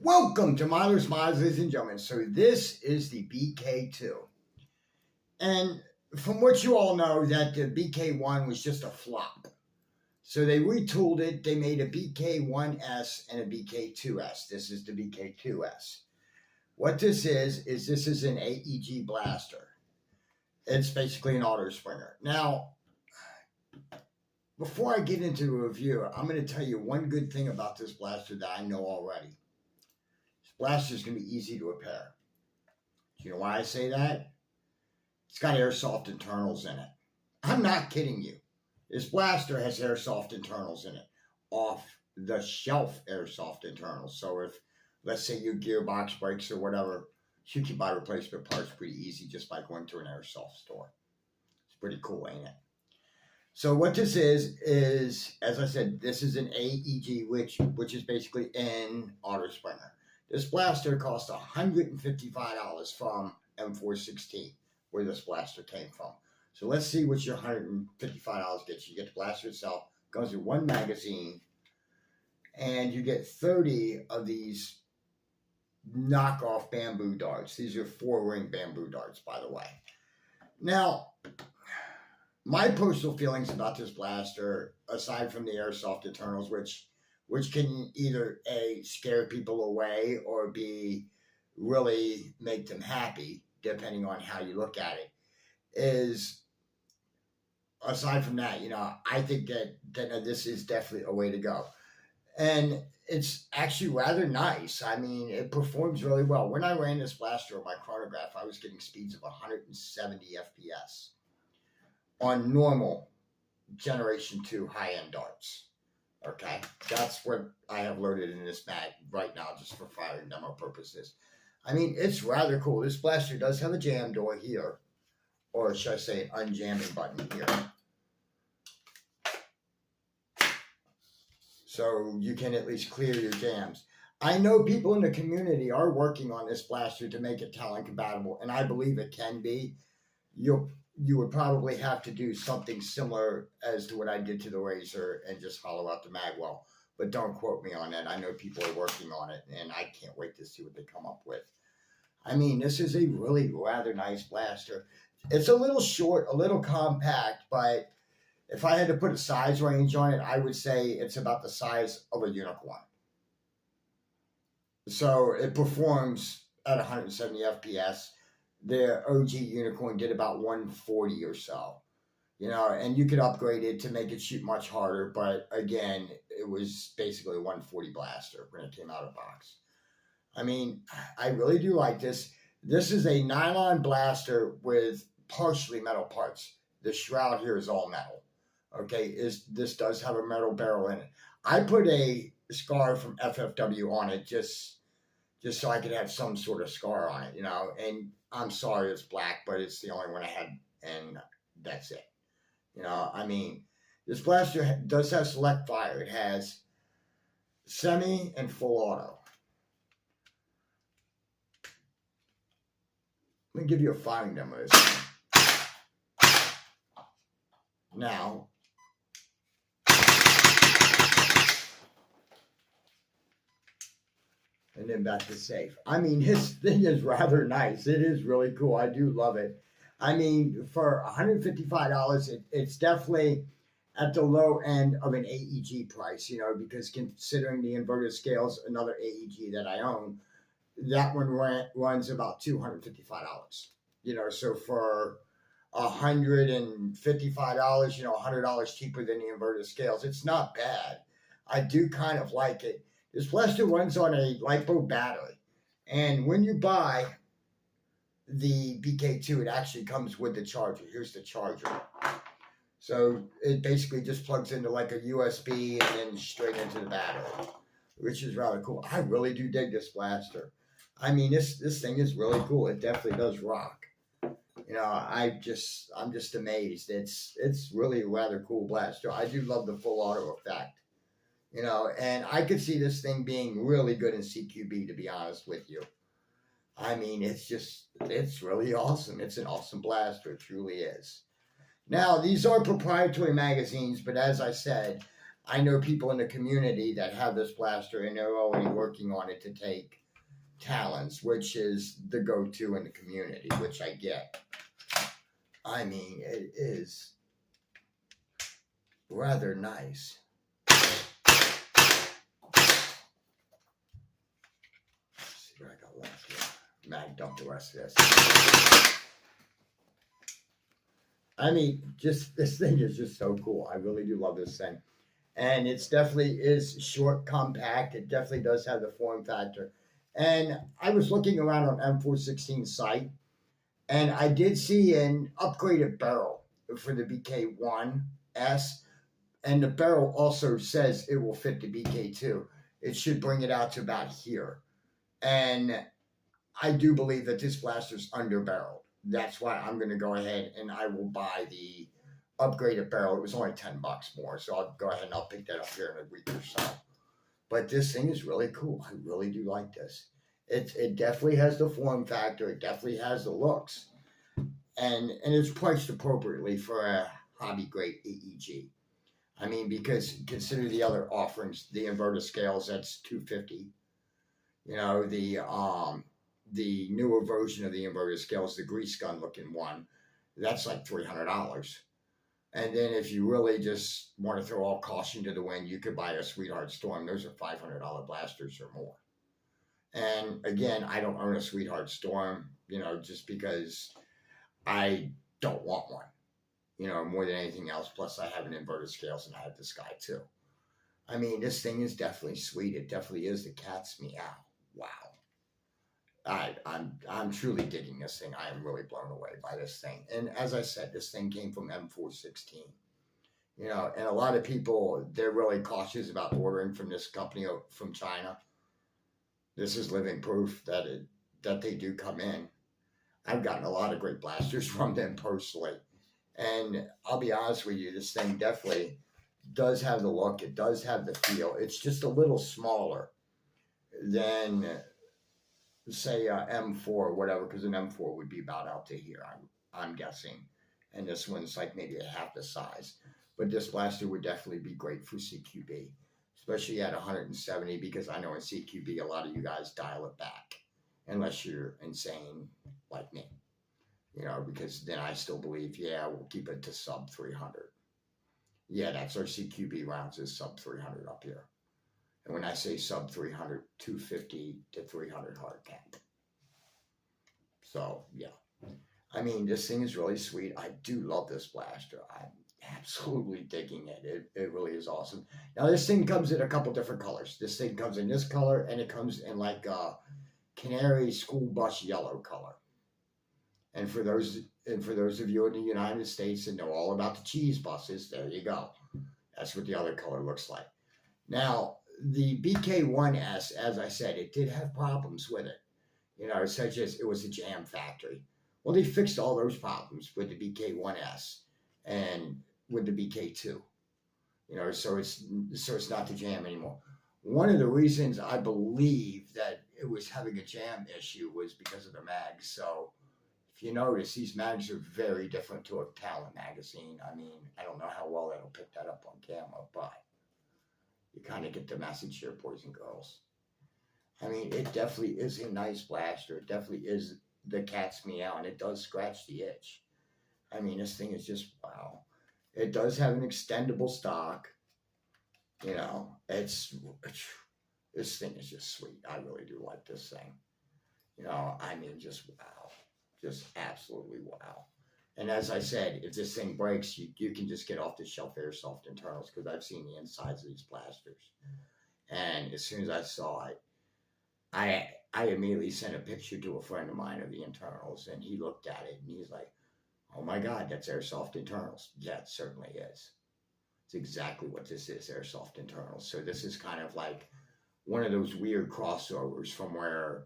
Welcome to Milers, ladies and gentlemen. So this is the BK-2. And from what you all know, that the BK-1 was just a flop. So they retooled it. They made a BK-1S and a BK-2S. This is the BK-2S. What this is this is an AEG blaster. It's basically an auto springer. Now, before I get into the review, I'm going to tell you one good thing about this blaster that I know already. Blaster is going to be easy to repair. Do you know why I say that? It's got airsoft internals in it. I'm not kidding you. This blaster has airsoft internals in it. Off-the-shelf airsoft internals. So if, let's say, your gearbox breaks or whatever, you can buy replacement parts pretty easy just by going to an airsoft store. It's pretty cool, ain't it? So what this is, as I said, this is an AEG, which is basically an auto springer. This blaster cost $155 from M416, where this blaster came from. So let's see what your $155 gets. You get the blaster itself, goes with one magazine, and you get 30 of these knockoff bamboo darts. These are 4-ring bamboo darts, by the way. Now, my personal feelings about this blaster, aside from the airsoft internals, which can either A, scare people away, or B, really make them happy, depending on how you look at it, is, aside from that, I think that this is definitely a way to go. And it's actually rather nice. I mean, it performs really well. When I ran this blaster on my chronograph, I was getting speeds of 170 FPS on normal Generation 2 high-end darts. Okay, that's what I have loaded in this mag right now, just for firing demo purposes. I mean, it's rather cool. This blaster does have a jam door here, or should I say an unjamming button here. So you can at least clear your jams. I know people in the community are working on this blaster to make it Talon compatible, and I believe it can be. You would probably have to do something similar as to what I did to the Razor and just hollow out the magwell. But don't quote me on that. I know people are working on it, and I can't wait to see what they come up with. I mean, this is a really rather nice blaster. It's a little short, a little compact, but if I had to put a size range on it, I would say it's about the size of a unicorn. So it performs at 170 FPS. The OG Unicorn did about 140 or so, and you could upgrade it to make it shoot much harder. But again, it was basically a 140 blaster when it came out of the box. I mean, I really do like this. This is a nylon blaster with partially metal parts. The shroud here is all metal. Okay, this does have a metal barrel in it. I put a scar from FFW on it just so I could have some sort of scar on it, and I'm sorry it's black, but it's the only one I had, and that's it. I mean, this blaster does have select fire. It has semi and full auto. Let me give you a firing demo of this one. Now, and then back to safe. I mean, his thing is rather nice. It is really cool. I do love it. I mean, for $155, it's definitely at the low end of an AEG price, because considering the inverted scales, another AEG that I own, that one runs about $255. So for $155, $100 cheaper than the inverted scales, it's not bad. I do kind of like it. This blaster runs on a LiPo battery, and when you buy the BK-2, it actually comes with the charger. Here's the charger. So it basically just plugs into like a USB and then straight into the battery, which is rather cool. I really do dig this blaster. I mean, this thing is really cool. It definitely does rock. I'm just amazed. It's really a rather cool blaster. I do love the full auto effect. And I could see this thing being really good in CQB, to be honest with you. I mean, it's really awesome. It's an awesome blaster. It truly is. Now, these are proprietary magazines, but as I said, I know people in the community that have this blaster and they're already working on it to take talons, which is the go-to in the community, which I get. I mean, it is rather nice. Let's see what I got left here. Mag dump the rest of this. I mean, just this thing is just so cool. I really do love this thing. And it's definitely is short, compact. It definitely does have the form factor. And I was looking around on M416 site, and I did see an upgraded barrel for the BK-1S, and the barrel also says it will fit the BK-2. It should bring it out to about here. And I do believe that this blaster's under barreled. That's why I'm going to go ahead and I will buy the upgraded barrel. It was only $10 more, so I'll go ahead and I'll pick that up here in a week or so. But this thing is really cool. I really do like this. It definitely has the form factor. It definitely has the looks, and it's priced appropriately for a hobby grade AEG. I mean, because consider the other offerings, the inverter scales, that's $250. You know, the newer version of the inverter scales, the grease gun looking one, that's like $300. And then if you really just want to throw all caution to the wind, you could buy a Sweetheart Storm. Those are $500 blasters or more. And again, I don't own a Sweetheart Storm, you know, just because I don't want one, you know, more than anything else. Plus, I have an inverter scales and I have this guy too. I mean, this thing is definitely sweet. It definitely is the cat's meow. Wow. I'm truly digging this thing. I am really blown away by this thing. And as I said, this thing came from M416. You know, and a lot of people, they're really cautious about ordering from this company from China. This is living proof that they do come in. I've gotten a lot of great blasters from them personally. And I'll be honest with you, this thing definitely does have the look. It does have the feel. It's just a little smaller than, say, M4 or whatever, because an M4 would be about out to here, I'm guessing. And this one's like maybe half the size. But this blaster would definitely be great for CQB, especially at 170, because I know in CQB, a lot of you guys dial it back, unless you're insane like me. You know, because then I still believe, yeah, we'll keep it to sub 300. Yeah, that's our CQB rounds is sub 300 up here. And when I say sub 300, 250 to 300 hard cap. So, yeah. I mean, this thing is really sweet. I do love this blaster. I'm absolutely digging it. It really is awesome. Now, this thing comes in a couple different colors. This thing comes in this color, and it comes in like a canary school bus yellow color. And for those of you in the United States that know all about the cheese buses, there you go. That's what the other color looks like. Now, the BK-1S, as I said, it did have problems with it. You know, such as it was a jam factory. Well, they fixed all those problems with the BK-1S and with the BK-2. You know, so it's not the jam anymore. One of the reasons I believe that it was having a jam issue was because of the mags. So if you notice, these mags are very different to a Talon magazine. I mean, I don't know how well it'll pick that up on camera, but you kind of get the message here, boys and girls. I mean, it definitely is a nice blaster. It definitely is the cat's meow, and it does scratch the itch. I mean, this thing is just, wow. It does have an extendable stock. You know, this thing is just sweet. I really do like this thing. You know, I mean, just wow. Just absolutely wow. And as I said, if this thing breaks, you can just get off the shelf airsoft internals, because I've seen the insides of these blasters. And as soon as I saw it, I immediately sent a picture to a friend of mine of the internals, and he looked at it and he's like, oh my God, that's airsoft internals. Yeah, it certainly is. It's exactly what this is, airsoft internals. So this is kind of like one of those weird crossovers from where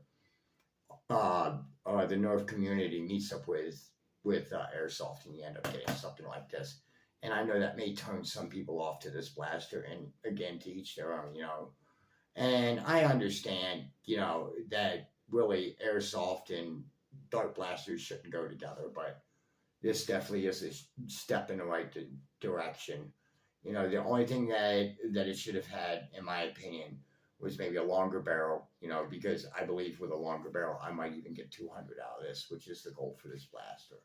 the nerf community meets up with airsoft, and you end up getting something like this. And I know that may turn some people off to this blaster, and again, to each their own, you know. And I understand, you know, that really airsoft and dart blasters shouldn't go together, but this definitely is a step in the right direction. You know, the only thing that it should have had, in my opinion, was maybe a longer barrel. You know, because I believe with a longer barrel, I might even get 200 out of this, which is the goal for this blaster.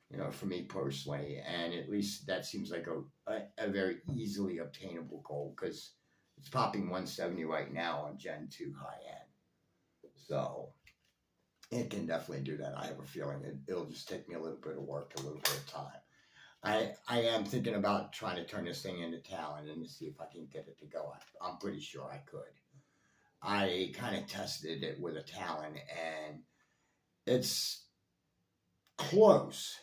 You know, for me personally, and at least that seems like a very easily obtainable goal because it's popping 170 right now on Gen 2 high end. So it can definitely do that. I have a feeling it'll just take me a little bit of work, a little bit of time. I am thinking about trying to turn this thing into Talon and to see if I can get it to go. I'm pretty sure I could. I kind of tested it with a Talon and it's close,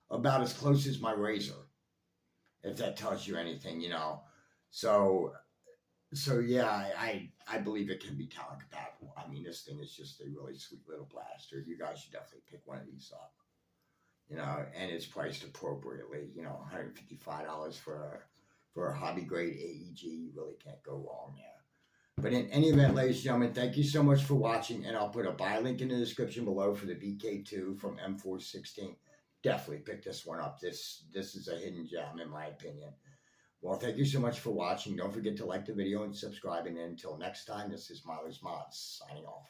about as close as my Razor, if that tells you anything, you know. So yeah, I believe it can be Talon compatible. I mean, this thing is just a really sweet little blaster. You guys should definitely pick one of these up. You know, and it's priced appropriately. You know, $155 for a hobby grade AEG. You really can't go wrong there. But in any event, ladies and gentlemen, thank you so much for watching, and I'll put a buy link in the description below for the BK-2 from m416. Definitely pick this one up. This is a hidden gem in my opinion. Well, thank you so much for watching. Don't forget to like the video and subscribe. And until next time, this is Miller's Mods signing off.